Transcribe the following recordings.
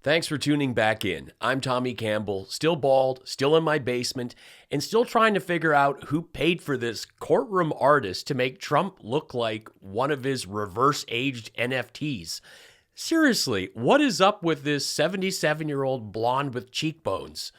Thanks for tuning back in. I'm Tommy Campbell, still bald, still in my basement, and still trying to figure out who paid for this courtroom artist to make Trump look like one of his reverse-aged NFTs. Seriously, what is up with this 77-year-old blonde with cheekbones?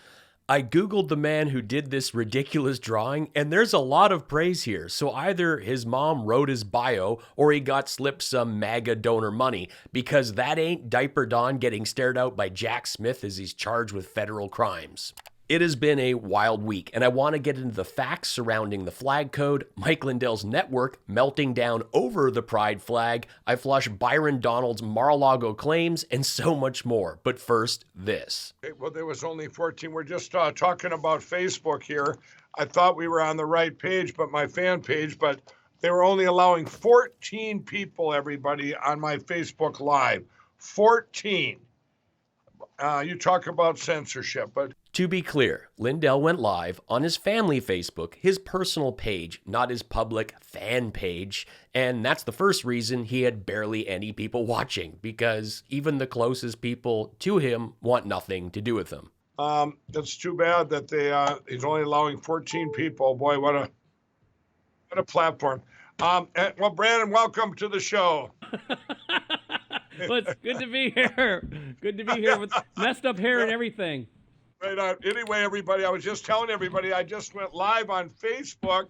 I googled the man who did this ridiculous drawing, and there's a lot of praise here. So either his mom wrote his bio, or he got slipped some MAGA donor money, because that ain't Diaper Don getting stared out by Jack Smith as he's charged with federal crimes. It has been a wild week, and I want to get into the facts surrounding the flag code, Mike Lindell's network melting down over the pride flag, I flush Byron Donald's Mar-a-Lago claims, and so much more. But first, this. Well, there was only 14. We're just talking about Facebook here. I thought we were on the right page, but my fan page, but they were only allowing 14 people, everybody, on my Facebook Live. 14. You talk about censorship, but... To be clear, Lindell went live on his family Facebook, his personal page, not his public fan page, and that's the first reason he had barely any people watching, because even the closest people to him want nothing to do with him. It's too bad that he's only allowing 14 people. Boy, what a platform. Well, Brandon, welcome to the show. Well, it's good to be here. Good to be here with messed up hair and everything. Right on. Anyway, everybody, I was just telling everybody I just went live on Facebook.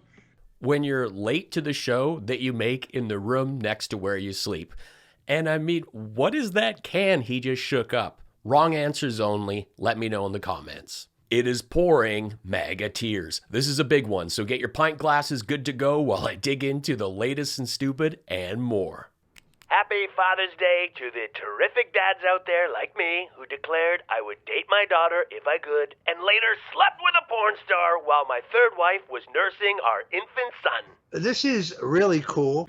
When you're late to the show that you make in the room next to where you sleep. And I mean, what is that can he just shook up? Wrong answers only. Let me know in the comments. It is pouring MAGA tears. This is a big one, so get your pint glasses good to go while I dig into the latest and stupid and more. Happy Father's Day to the terrific dads out there like me who declared I would date my daughter if I could and later slept with a porn star while my third wife was nursing our infant son. This is really cool.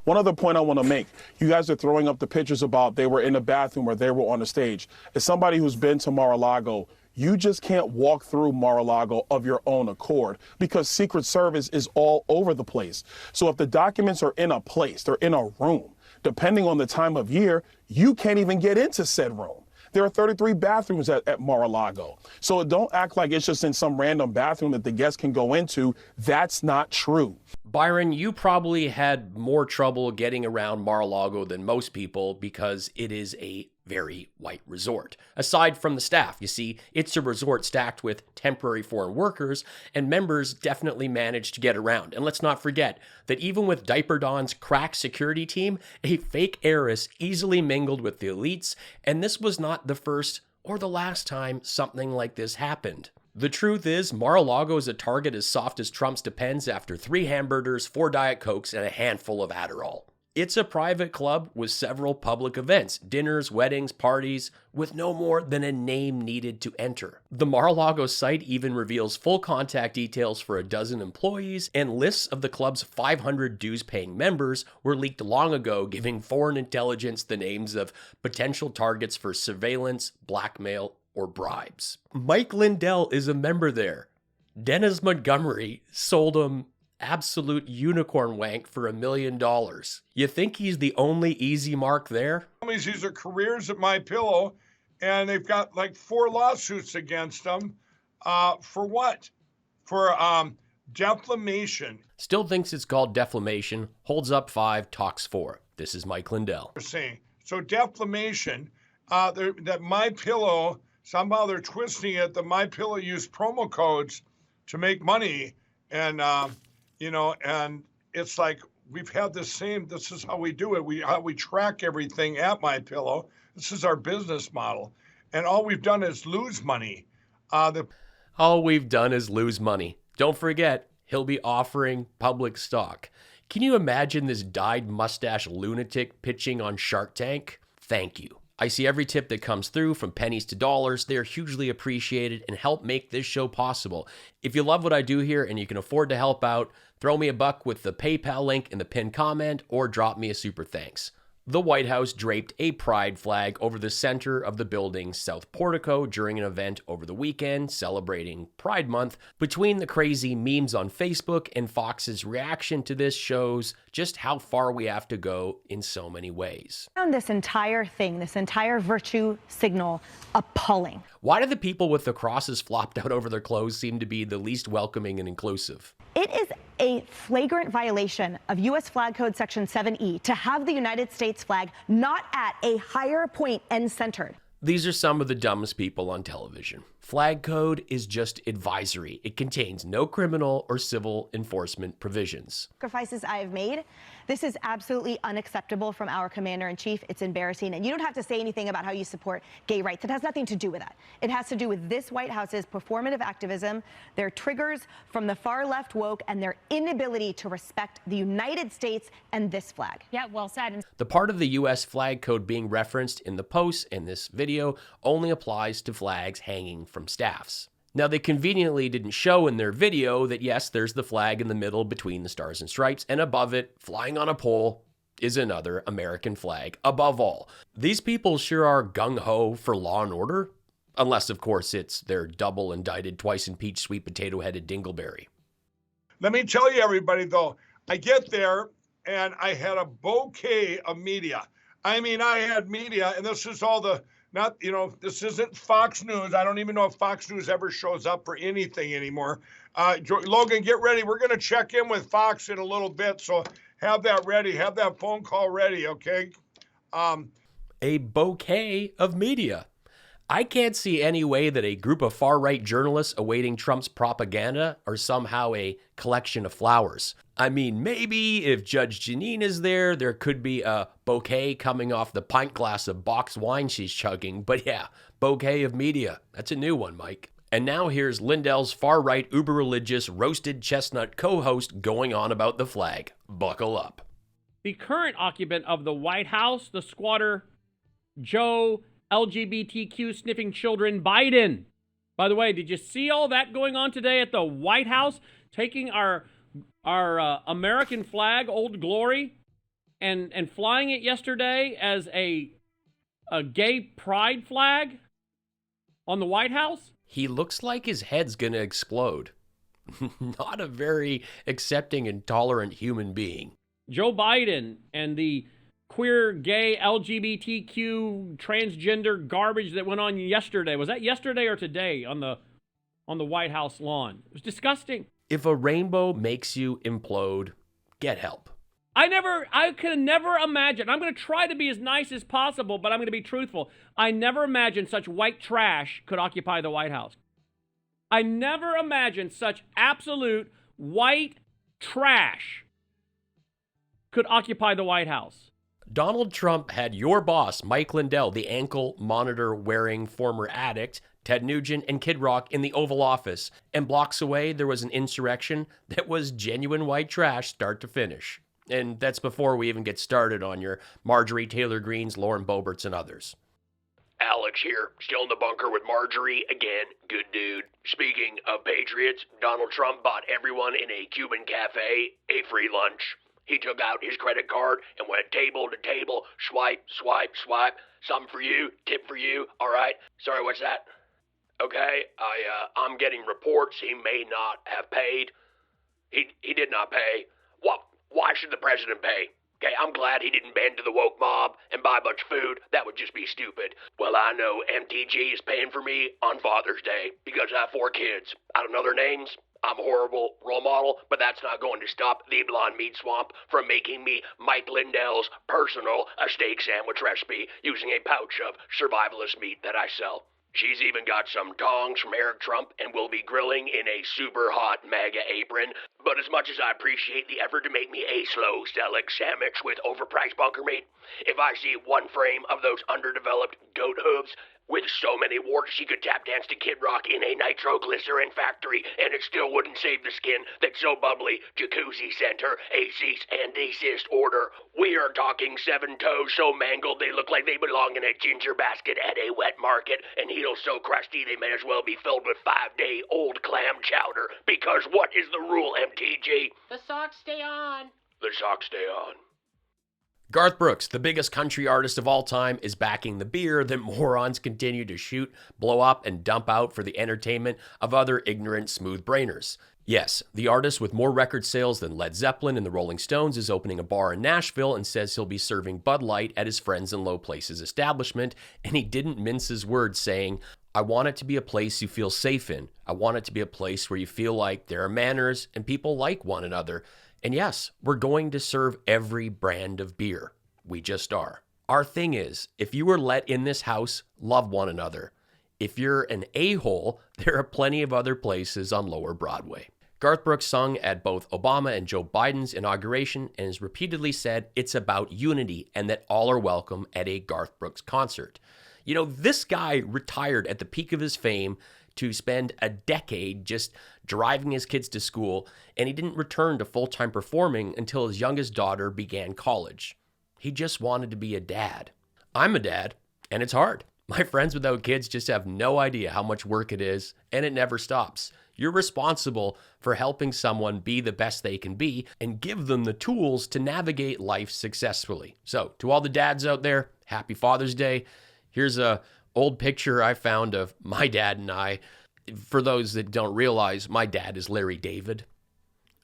One other point I want to make. You guys are throwing up the pictures about they were in the bathroom or they were on the stage. As somebody who's been to Mar-a-Lago, you just can't walk through Mar-a-Lago of your own accord because Secret Service is all over the place. So if the documents are in a place, they're in a room, depending on the time of year, you can't even get into said room. There are 33 bathrooms at Mar-a-Lago. So don't act like it's just in some random bathroom that the guests can go into. That's not true. Byron, you probably had more trouble getting around Mar-a-Lago than most people because it is a very white resort. Aside from the staff, you see, it's a resort stacked with temporary foreign workers, and members definitely managed to get around. And let's not forget that even with Diaper Don's crack security team, a fake heiress easily mingled with the elites, and this was not the first or the last time something like this happened. The truth is, Mar-a-Lago is a target as soft as Trump's Depends after 3 hamburgers, 4 Diet Cokes, and a handful of Adderall. It's a private club with several public events, dinners, weddings, parties, with no more than a name needed to enter. The Mar-a-Lago site even reveals full contact details for a dozen employees, and lists of the club's 500 dues-paying members were leaked long ago, giving foreign intelligence the names of potential targets for surveillance, blackmail, or bribes. Mike Lindell is a member there. Dennis Montgomery sold him absolute unicorn wank for $1 million. You think he's the only easy mark there? These are careers at MyPillow, and they've got like 4 lawsuits against them. For what? For defamation. Still thinks it's called defamation. Holds up 5, talks 4. This is Mike Lindell. So defamation, that MyPillow, somehow they're twisting it. The MyPillow used promo codes to make money, and and it's like we've had this is how we do it. We track everything at MyPillow. This is our business model. And all we've done is lose money. All we've done is lose money. Don't forget, he'll be offering public stock. Can you imagine this dyed mustache lunatic pitching on Shark Tank? Thank you. I see every tip that comes through from pennies to dollars. They are hugely appreciated and help make this show possible. If you love what I do here and you can afford to help out, throw me a buck with the PayPal link in the pinned comment or drop me a super thanks. the White House draped a pride flag over the center of the building's south portico during an event over the weekend celebrating Pride Month. Between the crazy memes on Facebook and Fox's reaction to this shows just how far we have to go in so many ways. Found this entire thing, this entire virtue signal, appalling. Why do the people with the crosses flopped out over their clothes seem to be the least welcoming and inclusive? It is a flagrant violation of U.S. Flag Code Section 7E to have the United States flag not at a higher point and centered. These are some of the dumbest people on television. Flag code is just advisory. It contains no criminal or civil enforcement provisions. Sacrifices I have made. This is absolutely unacceptable from our commander-in-chief. It's embarrassing. And you don't have to say anything about how you support gay rights. It has nothing to do with that. It has to do with this White House's performative activism, their triggers from the far left woke, and their inability to respect the United States and this flag. Yeah, well said. The part of the U.S. flag code being referenced in the posts in this video only applies to flags hanging from staffs. Now, they conveniently didn't show in their video that, yes, there's the flag in the middle between the stars and stripes, and above it, flying on a pole, is another American flag above all. These people sure are gung-ho for law and order, unless, of course, it's their double-indicted, twice-impeached, sweet potato-headed dingleberry. Let me tell you, everybody, though, I get there and I had a bouquet of media. I mean, I had media, and this is all the, not, you know, this isn't Fox News. I don't even know if Fox News ever shows up for anything anymore. Logan, get ready. We're going to check in with Fox in a little bit, so have that ready. Have that phone call ready, okay? A bouquet of media. I can't see any way that a group of far-right journalists awaiting Trump's propaganda are somehow a collection of flowers. I mean, maybe if Judge Jeanine is there, there could be a bouquet coming off the pint glass of boxed wine she's chugging. But yeah, bouquet of media. That's a new one, Mike. And now here's Lindell's far-right, uber-religious, roasted chestnut co-host going on about the flag. Buckle up. The current occupant of the White House, the squatter, Joe LGBTQ sniffing children Biden. By the way, did you see all that going on today at the White House? Taking our American flag, Old Glory, and flying it yesterday as a gay pride flag on the White House? He looks like his head's gonna explode. Not a very accepting and tolerant human being. Joe Biden and the queer, gay, LGBTQ, transgender garbage that went on yesterday. Was that yesterday or today on the White House lawn? It was disgusting. If a rainbow makes you implode, get help. I can never imagine. I'm going to try to be as nice as possible, but I'm going to be truthful. I never imagined such white trash could occupy the White House. I never imagined such absolute white trash could occupy the White House. Donald Trump had your boss, Mike Lindell, the ankle monitor-wearing former addict, Ted Nugent, and Kid Rock in the Oval Office. And blocks away, there was an insurrection that was genuine white trash start to finish. And that's before we even get started on your Marjorie Taylor Greenes, Lauren Boeberts, and others. Alex here, still in the bunker with Marjorie again. Good dude. Speaking of patriots, Donald Trump bought everyone in a Cuban cafe a free lunch. He took out his credit card and went table to table, swipe, swipe, swipe. Some for you, tip for you. All right. Sorry, what's that? Okay, I'm getting reports he may not have paid. He did not pay. What? Why should the president pay? Okay, I'm glad he didn't bend to the woke mob and buy a bunch of food. That would just be stupid. Well, I know MTG is paying for me on Father's Day because I have 4 kids. I don't know their names. I'm a horrible role model, but that's not going to stop the Blonde Meat Swamp from making me Mike Lindell's personal steak sandwich recipe using a pouch of survivalist meat that I sell. She's even got some tongs from Eric Trump and will be grilling in a super hot MAGA apron. But as much as I appreciate the effort to make me a slow select sandwich with overpriced bunker meat, if I see one frame of those underdeveloped goat hooves with so many warts she could tap dance to Kid Rock in a nitroglycerin factory and it still wouldn't save the skin that's so bubbly, Jacuzzi sent her a cease and desist order. We are talking 7 toes so mangled they look like they belong in a ginger basket at a wet market, and heels so crusty they may as well be filled with 5-day-old clam chowder. Because what is the rule, MTG? The socks stay on. The socks stay on. Garth Brooks, the biggest country artist of all time, is backing the beer that morons continue to shoot, blow up, and dump out for the entertainment of other ignorant smooth brainers. Yes, the artist with more record sales than Led Zeppelin and the Rolling Stones is opening a bar in Nashville and says he'll be serving Bud Light at his Friends in Low Places establishment, and he didn't mince his words saying, "I want it to be a place you feel safe in. I want it to be a place where you feel like there are manners and people like one another. And yes, we're going to serve every brand of beer. We just are. Our thing is, if you were let in this house, love one another. If you're an a-hole, there are plenty of other places on Lower Broadway." Garth Brooks sung at both Obama and Joe Biden's inauguration and has repeatedly said it's about unity and that all are welcome at a Garth Brooks concert. You know, this guy retired at the peak of his fame to spend a decade just driving his kids to school, and he didn't return to full-time performing until his youngest daughter began college. He just wanted to be a dad. I'm a dad, and it's hard. My friends without kids just have no idea how much work it is, and it never stops. You're responsible for helping someone be the best they can be and give them the tools to navigate life successfully. So, to all the dads out there, happy Father's Day. Here's a old picture I found of my dad and I. For those that don't realize, my dad is Larry David.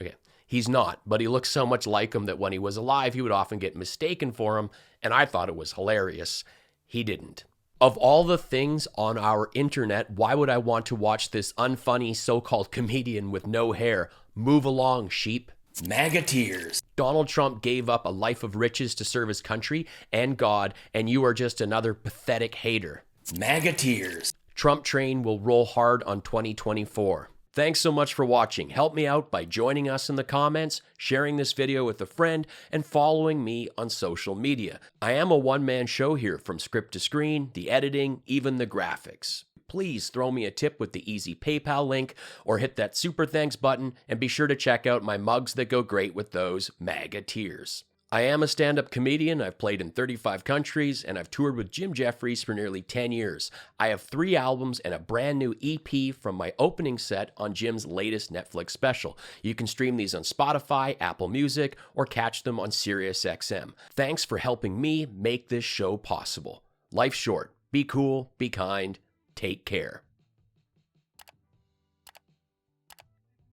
Okay, he's not, but he looks so much like him that when he was alive, he would often get mistaken for him, and I thought it was hilarious. He didn't. Of all the things on our internet, why would I want to watch this unfunny so-called comedian with no hair? Move along, sheep. MAGA Tears. Donald Trump gave up a life of riches to serve his country and God, and you are just another pathetic hater. MAGA Tears. Trump train will roll hard on 2024. Thanks so much for watching. Help me out by joining us in the comments, sharing this video with a friend, and following me on social media. I am a one-man show here, from script to screen, the editing, even the graphics. Please throw me a tip with the easy PayPal link or hit that super thanks button, and be sure to check out my mugs that go great with those MAGA Tears. I am a stand-up comedian. I've played in 35 countries, and I've toured with Jim Jefferies for nearly 10 years. I have 3 albums and a brand new EP from my opening set on Jim's latest Netflix special. You can stream these on Spotify, Apple Music, or catch them on SiriusXM. Thanks for helping me make this show possible. Life's short. Be cool, be kind, take care.